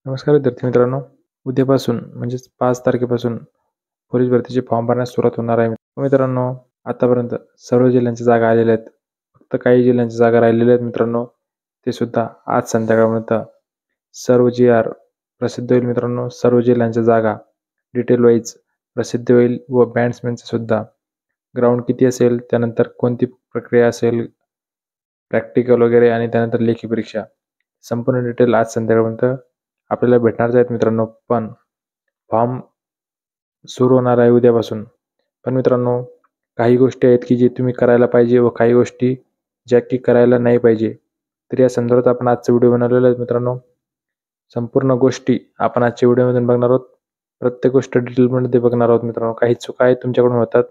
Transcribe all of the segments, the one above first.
नमस्कार विद्यार्थी मित्रांनो. उद्यापासून म्हणजेच 5 तारखेपासून पोलीस भरतीचे फॉर्म भरण्यास सुरुवात होणार आहे. मित्रांनो, आतापर्यंत सर्व जिल्ह्यांच्या जागा आलेल्या आहेत. फक्त काही जिल्ह्यांच्या जागा राहिलेल्या आहेत मित्रांनो. ते सुद्धा आज संध्याकाळपर्यंत सर्व जी.आर प्रसिद्ध होईल मित्रांनो. सर्व जिल्ह्यांच्या जागा डिटेल वाईज प्रसिद्ध होईल व बॅट्समॅनचं सुद्धा ग्राउंड किती असेल, त्यानंतर कोणती प्रक्रिया असेल, प्रॅक्टिकल वगैरे आणि त्यानंतर लेखी परीक्षा संपूर्ण डिटेल आज संध्याकाळपर्यंत आपल्याला भेटणारच आहेत मित्रांनो. पण फॉर्म सुरू होणार आहे उद्यापासून. पण मित्रांनो, काही गोष्टी आहेत की जे तुम्ही करायला पाहिजे व काही गोष्टी ज्या की करायला नाही पाहिजे. तर या संदर्भात आपण आजचा व्हिडिओ बनवलेला आहे मित्रांनो. संपूर्ण गोष्टी आपण आजच्या व्हिडिओमधून बघणार आहोत. प्रत्येक गोष्ट डिटेलमध्ये बघणार आहोत मित्रांनो. काही चुका आहेत तुमच्याकडून होतात,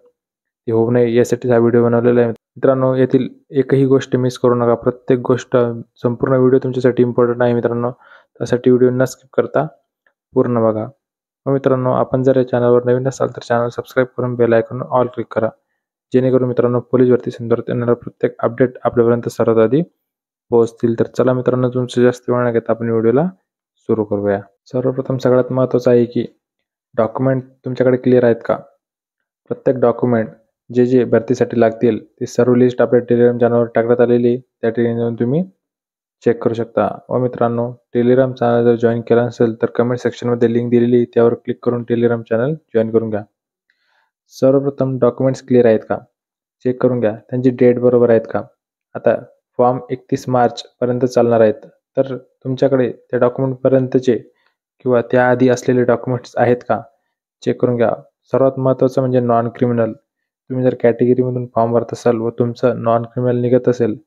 ते होऊ नये यासाठी हा व्हिडिओ बनवलेला आहे मित्रांनो. यातील एकही गोष्ट मिस करू नका. प्रत्येक गोष्ट संपूर्ण व्हिडिओ तुमच्यासाठी इम्पॉर्टंट आहे मित्रांनो. त्यासाठी व्हिडिओ न स्किप करता पूर्ण बघा. मित्रांनो, आपण जर या चॅनलवर नवीन असाल तर चॅनल सबस्क्राईब करून बेल आयकॉन ऑल क्लिक करा, जेणेकरून मित्रांनो पोलीस भरती संदर्भात येणारा प्रत्येक अपडेट आपल्यापर्यंत सर्वात आधी पोहोचतील. तर चला मित्रांनो, तुमचं जास्त वेळ न घेता आपण व्हिडिओला सुरू करूया. सर्वप्रथम सगळ्यात महत्त्वाचं आहे की डॉक्युमेंट तुमच्याकडे क्लिअर आहेत का. प्रत्येक डॉक्युमेंट जे जे भरतीसाठी लागतील ते सर्व लिस्ट आपल्या टेलिग्राम चॅनलवर टाकण्यात आलेली. त्या ठिकाणी जाऊन तुम्ही चेक करू शकता. व मित्रांनो, टेलिग्राम चॅनल जर जॉईन केला नसेल तर कमेंट सेक्शनमध्ये लिंक दिलेली, त्यावर क्लिक करून टेलिग्राम चॅनल जॉईन करून घ्या. सर्वप्रथम डॉक्युमेंट्स क्लिअर आहेत का चेक करून घ्या. त्यांची डेट बरोबर आहेत का. आता फॉर्म 31 मार्चपर्यंत चालणार आहेत. तर तुमच्याकडे त्या डॉक्युमेंटपर्यंतचे किंवा त्याआधी असलेले डॉक्युमेंट्स आहेत का चेक करून घ्या. सर्वात महत्त्वाचं म्हणजे नॉन क्रिमिनल. तुम्ही जर कॅटेगरीमधून फॉर्म भरत असाल व तुमचं नॉन क्रिमिनल निघत असेल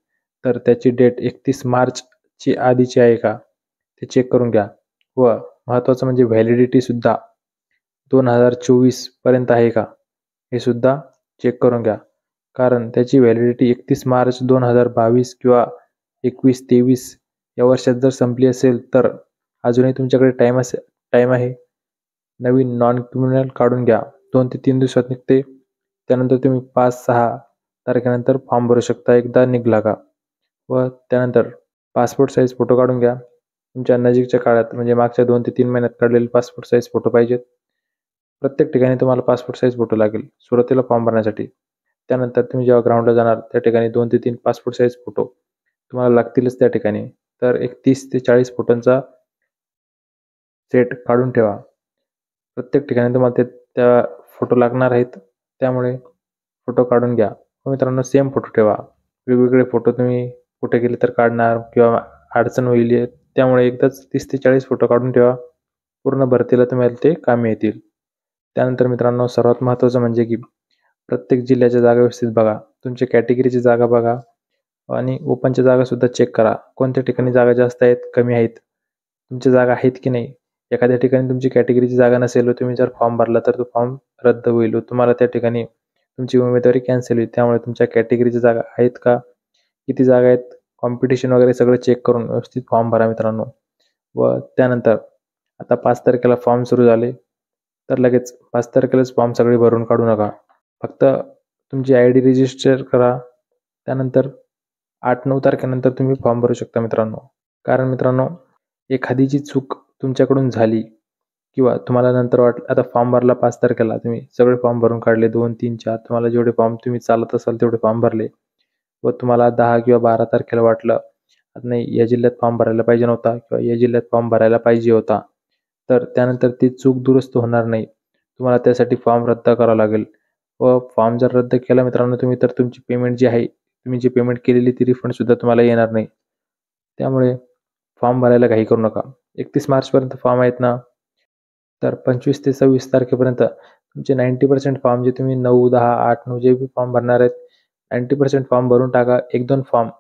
तर त्याची डेट 31 मार्चची आधीची आहे का ते चेक करून घ्या. व महत्त्वाचं म्हणजे व्हॅलिडिटीसुद्धा 2024 पर्यंत आहे का हे सुद्धा चेक करून घ्या. कारण त्याची व्हॅलिडिटी 31 मार्च 2022 किंवा 21-23 या वर्षात जर संपली असेल तर अजूनही तुमच्याकडे टाईम आहे. नवीन नॉन क्रिमिनल काढून घ्या. 2 ते 3 दिवसात निघते. त्यानंतर तुम्ही 5-6 तारखेनंतर फॉर्म भरू शकता एकदा निघला का. व त्यानंतर पासपोर्ट साईज फोटो काढून घ्या. तुमच्या नजीकच्या काळात म्हणजे मागच्या 2 ते 3 महिन्यात काढलेले पासपोर्ट साईज फोटो पाहिजेत. प्रत्येक ठिकाणी तुम्हाला पासपोर्ट साईज फोटो लागेल सुरुवातीला फॉर्म भरण्यासाठी. त्यानंतर तुम्ही जेव्हा ग्राउंडला जाणार त्या ठिकाणी 2 ते 3 पासपोर्ट साईज फोटो तुम्हाला लागतीलच त्या ठिकाणी. तर एक 30 ते 40 फोटोंचा सेट काढून ठेवा. प्रत्येक ठिकाणी तुम्हाला त्या फोटो लागणार आहेत, त्यामुळे फोटो काढून घ्या. मित्रांनो, सेम फोटो ठेवा. वेगवेगळे फोटो तुम्ही कुठे गेले तर काढणार किंवा अडचण होईल, त्यामुळे एकदाच 30 ते 40 फोटो काढून ठेवा. पूर्ण भरतीला तुम्हाला ते कामी येतील. त्यानंतर मित्रांनो, सर्वात महत्त्वाचं म्हणजे की प्रत्येक जिल्ह्याच्या जागा व्यवस्थित बघा. तुमच्या कॅटेगरीची जागा बघा आणि ओपनच्या जागासुद्धा चेक करा. कोणत्या ठिकाणी जागा जास्त आहेत, कमी आहेत, तुमच्या जागा आहेत की नाही. एखाद्या ठिकाणी तुमची कॅटेगरीची जागा नसेल व तुम्ही जर फॉर्म भरला तर तो फॉर्म रद्द होईल व तुम्हाला त्या ठिकाणी तुमची उमेदवारी कॅन्सल होईल. त्यामुळे तुमच्या कॅटेगरीच्या जागा आहेत का, किती जागा आहेत, कॉम्पिटिशन वगैरे सगळं चेक करून व्यवस्थित फॉर्म भरा मित्रांनो. व त्यानंतर आता 5 तारखेला फॉर्म सुरू झाले तर लगेच 5 तारखेलाच फॉर्म सगळे भरून काढू नका. फक्त तुमची ID रजिस्टर करा. त्यानंतर 8-9 तारखेनंतर तुम्ही फॉर्म भरू शकता मित्रांनो. कारण मित्रांनो, एखादी जी चूक तुमच्याकडून झाली किंवा तुम्हाला नंतर वाटलं, आता फॉर्म भरला 5 तारखेला, तुम्ही सगळे फॉर्म भरून काढले 2, 3, 4 तुम्हाला जेवढे फॉर्म तुम्ही चालत असाल तेवढे फॉर्म भरले व तुम्हाला 10 किंवा 12 तारखेला वाटलं नाही या जिल्ह्यात फॉर्म भरायला पाहिजे नव्हता किंवा या जिल्ह्यात फॉर्म भरायला पाहिजे होता, तर त्यानंतर ती चूक दुरुस्त होणार नाही. तुम्हाला त्यासाठी फॉर्म रद्द करावा लागेल व फॉर्म जर रद्द केला मित्रांनो तुम्ही, तर तुमची पेमेंट जी आहे, तुम्ही जी पेमेंट केलेली ती रिफंडसुद्धा तुम्हाला येणार नाही. त्यामुळे फॉर्म भरायला घाई करू नका. 31 मार्चपर्यंत फॉर्म आहेत ना, तर 25 ते 26 तारखेपर्यंत तुमचे 90% फॉर्म जे तुम्ही 9, 10, 8, 9 जे बी फॉर्म भरणार आहेत 90% फॉर्म भरून टाका. 1-2 फॉर्म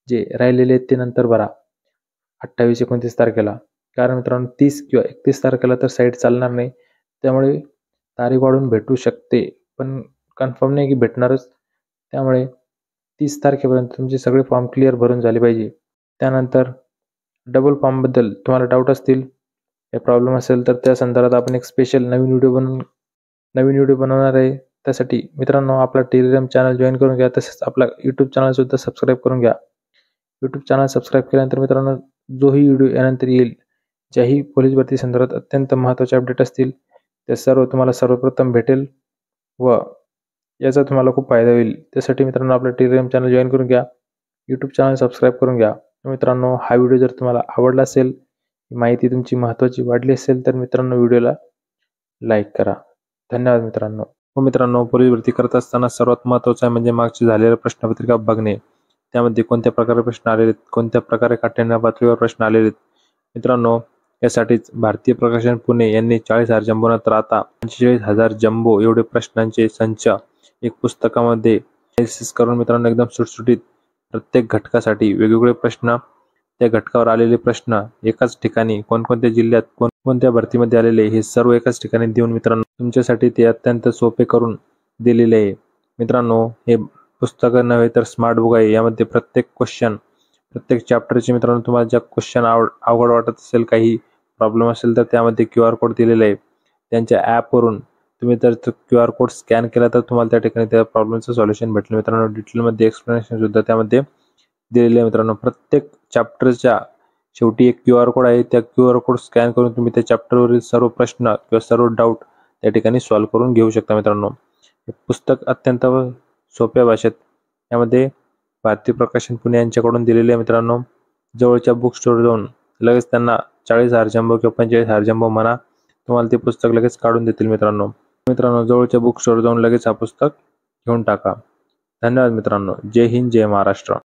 जे राहिलेले आहेत ते नंतर भरा 28-29 तारखेला. कारण मित्रांनो 30 किंवा 31 तारखेला तर साईट चालणार नाही. त्यामुळे तारीख वाढून भेटू शकते, पण कन्फर्म नाही की भेटणारच. त्यामुळे 30 तारखेपर्यंत तुमचे सगळे फॉर्म क्लिअर भरून झाले पाहिजे. त्यानंतर डबल फॉर्मबद्दल तुम्हाला डाऊट असतील, काही प्रॉब्लेम असेल तर त्या संदर्भात आपण एक स्पेशल नवीन व्हिडिओ बनवणार आहे. त्यासाठी मित्रांनो आपला टेलिग्राम चॅनल जॉईन करून घ्या. तसेच आपला यूट्यूब चॅनलसुद्धा सबस्क्राईब करून घ्या. यूट्यूब चॅनल सबस्क्राईब केल्यानंतर मित्रांनो जोही व्हिडिओ यानंतर येईल, ज्याही पोलीस भरती संदर्भात अत्यंत महत्त्वाचे अपडेट असतील ते सर्व तुम्हाला सर्वप्रथम भेटेल व याचा तुम्हाला खूप फायदा होईल. त्यासाठी मित्रांनो आपलं टेलिग्राम चॅनल जॉईन करून घ्या, यूट्यूब चॅनल सबस्क्राईब करून घ्या. मित्रांनो हा व्हिडिओ जर तुम्हाला आवडला असेल, माहिती तुमची महत्त्वाची वाटली असेल तर मित्रांनो व्हिडिओला लाईक करा. धन्यवाद मित्रांनो. हो मित्रांनो, पोलीस भरती करत असताना सर्वात महत्त्वाचं आहे म्हणजे मागची झालेल्या प्रश्नपत्रिका बघणे. त्यामध्ये कोणत्या प्रकारे प्रश्न आलेले आहेत, कोणत्या प्रकारे काठिण्य पातळीवर प्रश्न आलेले आहेत. मित्रांनो यासाठीच भारतीय प्रकाशन पुणे यांनी 40,000 जम्बो नंतर आता 45,000 जम्बो एवढे प्रश्नांचे संच एक पुस्तकामध्ये एनालिसिस करून मित्रांनो एकदम सुटसुटीत प्रत्येक घटकासाठी वेगवेगळे प्रश्न, त्या घटकावर आलेले प्रश्न एकाच ठिकाणी कोणकोणत्या जिल्ह्यात कोणत्या भरतीमध्ये आलेले हे सर्व एकाच ठिकाणी देऊन मित्रांनो तुमच्यासाठी ते अत्यंत सोपे करून दिलेले आहे. मित्रांनो हे पुस्तक नव्हे तर स्मार्ट बुक आहे. यामध्ये प्रत्येक क्वेश्चन, प्रत्येक चॅप्टरचे मित्रांनो तुम्हाला ज्या क्वेश्चन अवघड वाटत असेल, काही प्रॉब्लेम असेल तर त्यामध्ये QR कोड दिलेला आहे. त्यांच्या ॲपवरून तुम्ही जर QR कोड स्कॅन केला तर तुम्हाला त्या ठिकाणी त्या प्रॉब्लेमचं सोल्युशन भेटेल. मित्रांनो डिटेलमध्ये एक्सप्लेनेशन सुद्धा त्यामध्ये दिलेले आहे. मित्रांनो प्रत्येक चॅप्टरच्या शेवटी एक QR कोड आहे. त्या QR कोड स्कॅन करून तुम्ही त्या चॅप्टरवरील सर्व प्रश्न किंवा सर्व डाऊट त्या ठिकाणी सॉल्व्ह करून घेऊ शकता. मित्रांनो हे पुस्तक अत्यंत सोप्या भाषेत यामध्ये भारतीय प्रकाशन पुणे यांच्याकडून दिलेले आहे. मित्रांनो जवळच्या बुक स्टोअर जाऊन लगेच त्यांना 40,000 जम्बो किंवा 45,000 जम्बो म्हणा, तुम्हाला ते पुस्तक लगेच काढून देतील. मित्रांनो जवळच्या बुक स्टोअर जाऊन लगेच हा पुस्तक घेऊन टाका. धन्यवाद मित्रांनो. जय हिंद, जय महाराष्ट्र.